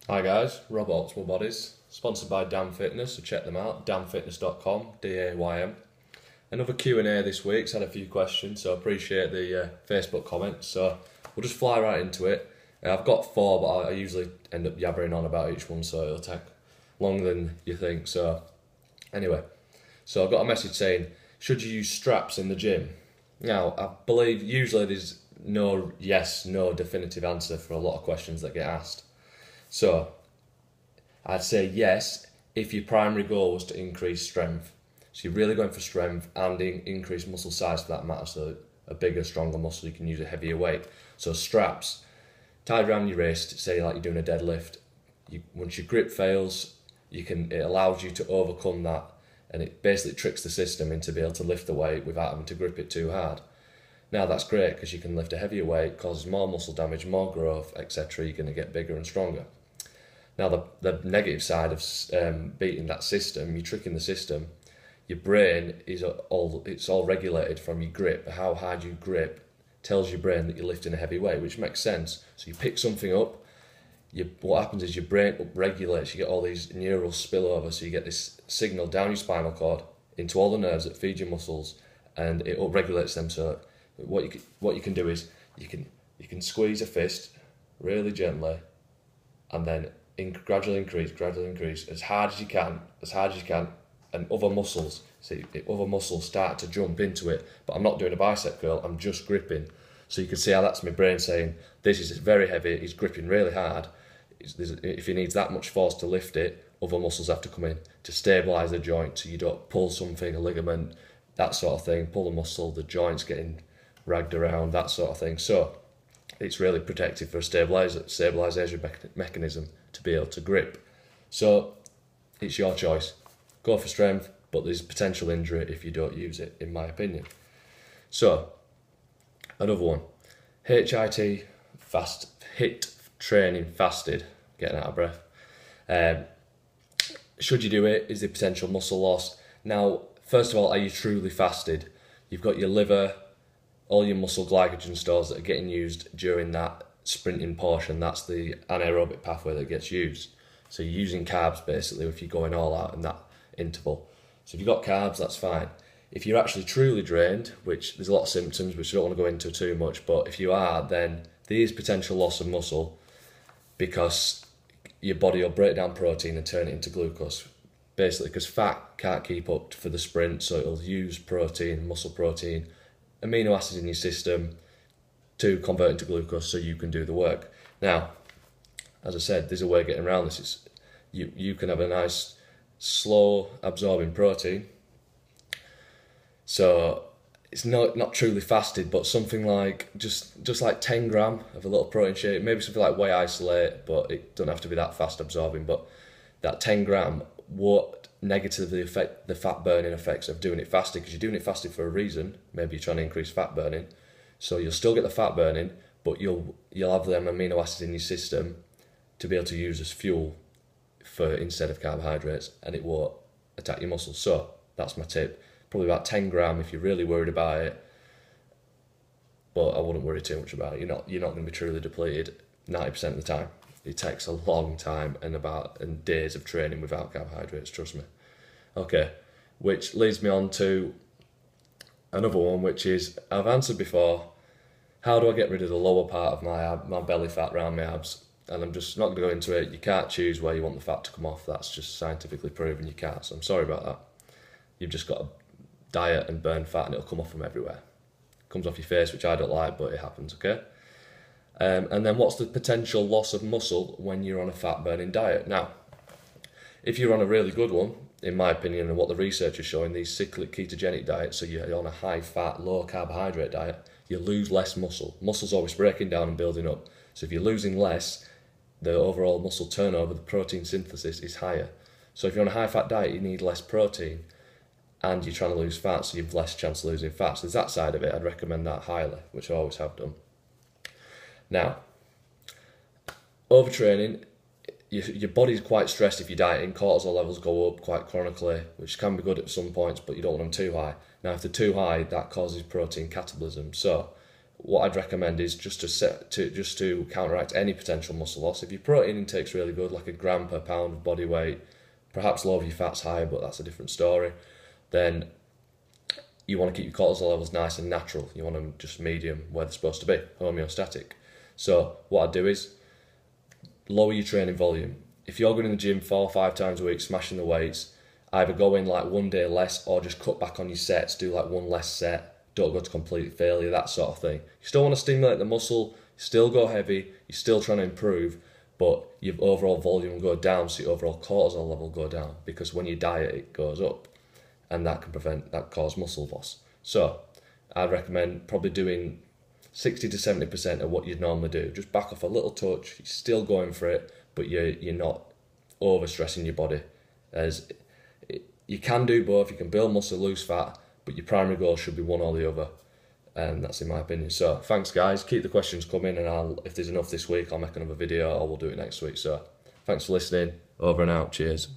Hi guys, Rob Optimal Bodies, sponsored by Damn Fitness, so check them out, damfitness.com, DAYM. Another Q&A this week, so I had a few questions, so I appreciate the Facebook comments, so we'll just fly right into it. I've got four, but I usually end up yabbering on about each one, so it'll take longer than you think. So anyway, so I've got a message saying, should you use straps in the gym? Now, I believe usually there's no yes, no definitive answer for a lot of questions that get asked. So, I'd say yes if your primary goal was to increase strength. So you're really going for strength and increase muscle size for that matter, so a bigger, stronger muscle, you can use a heavier weight. So straps, tied around your wrist, say like you're doing a deadlift, once your grip fails, it allows you to overcome that, and it basically tricks the system into being able to lift the weight without having to grip it too hard. Now that's great because you can lift a heavier weight, causes more muscle damage, more growth, etc. You're going to get bigger and stronger. Now the negative side of beating that system, you're tricking the system. Your brain it's all regulated from your grip. How hard you grip tells your brain that you're lifting a heavy weight, which makes sense. So you pick something up, what happens is your brain upregulates. You get all these neural spillover, so you get this signal down your spinal cord into all the nerves that feed your muscles, and it upregulates them. So what you can do is you can squeeze a fist really gently, and then gradually increase as hard as you can, and other muscles start to jump into it. But I'm not doing a bicep curl, I'm just gripping. So you can see how that's my brain saying, this is very heavy, he's gripping really hard. If he needs that much force to lift it, other muscles have to come in to stabilise the joint, so you don't pull something, a ligament, that sort of thing, pull the muscle, the joint's getting ragged around, that sort of thing. So it's really protective for a stabilisation mechanism to be able to grip. So it's your choice. Go for strength, but there's potential injury if you don't use it, in my opinion. So, another one. HIT, HIT training fasted, getting out of breath. Should you do it? Is there potential muscle loss? Now, first of all, are you truly fasted? You've got your liver, all your muscle glycogen stores that are getting used during that sprinting portion. That's the anaerobic pathway that gets used. So you're using carbs basically if you're going all out in that interval. So if you've got carbs, that's fine. If you're actually truly drained, which there's a lot of symptoms which I don't want to go into too much, but if you are, then there is potential loss of muscle because your body will break down protein and turn it into glucose. Basically because fat can't keep up for the sprint, so it'll use protein, muscle protein, amino acids in your system to convert into glucose so you can do the work. Now, as I said, there's a way of getting around this. You can have a nice, slow absorbing protein. So it's not truly fasted, but something like just like 10 gram of a little protein shake, maybe something like whey isolate, but it doesn't have to be that fast absorbing. But that 10 gram won't negatively affect the fat burning effects of doing it fasted, because you're doing it fasted for a reason. Maybe you're trying to increase fat burning, so you'll still get the fat burning, but you'll have them amino acids in your system to be able to use as fuel instead of carbohydrates, and it won't attack your muscles. So that's my tip. Probably about 10 gram if you're really worried about it, but I wouldn't worry too much about it. You're not going to be truly depleted 90% of the time. It takes a long time and days of training without carbohydrates, trust me. Okay, which leads me on to another one, which is, I've answered before, how do I get rid of the lower part of my belly fat around my abs? And I'm just not going to go into it. You can't choose where you want the fat to come off. That's just scientifically proven you can't, so I'm sorry about that. You've just got to diet and burn fat and it'll come off from everywhere. It comes off your face, which I don't like, but it happens, okay? And then what's the potential loss of muscle when you're on a fat burning diet? Now, if you're on a really good one, in my opinion, and what the research is showing, these cyclic ketogenic diets, so you're on a high fat, low carbohydrate diet, you lose less muscle. Muscle's always breaking down and building up. So if you're losing less, the overall muscle turnover, the protein synthesis is higher. So if you're on a high fat diet, you need less protein, and you're trying to lose fat, so you've less chance of losing fat. So there's that side of it. I'd recommend that highly, which I always have done. Now, overtraining, your body's quite stressed if you're dieting. Cortisol levels go up quite chronically, which can be good at some points, but you don't want them too high. Now, if they're too high, that causes protein catabolism. So what I'd recommend is just to counteract any potential muscle loss. If your protein intake's really good, like a gram per pound of body weight, perhaps lower if your fat's higher, but that's a different story, then you want to keep your cortisol levels nice and natural. You want them just medium, where they're supposed to be, homeostatic. So what I'd do is lower your training volume. If you're going in the gym 4 or 5 times a week, smashing the weights, either go in like one day less or just cut back on your sets, do like one less set, don't go to complete failure, that sort of thing. You still want to stimulate the muscle, still go heavy, you're still trying to improve, but your overall volume will go down, so your overall cortisol level will go down, because when you diet it goes up, and that can cause muscle loss. So I'd recommend probably doing 60 to 70% of what you'd normally do. Just back off a little touch, you're still going for it, but you're not overstressing your body. As you can do both, you can build muscle, lose fat, but your primary goal should be one or the other. And that's in my opinion. So thanks guys, keep the questions coming, and if there's enough this week, I'll make another video or we'll do it next week. So thanks for listening, over and out, cheers.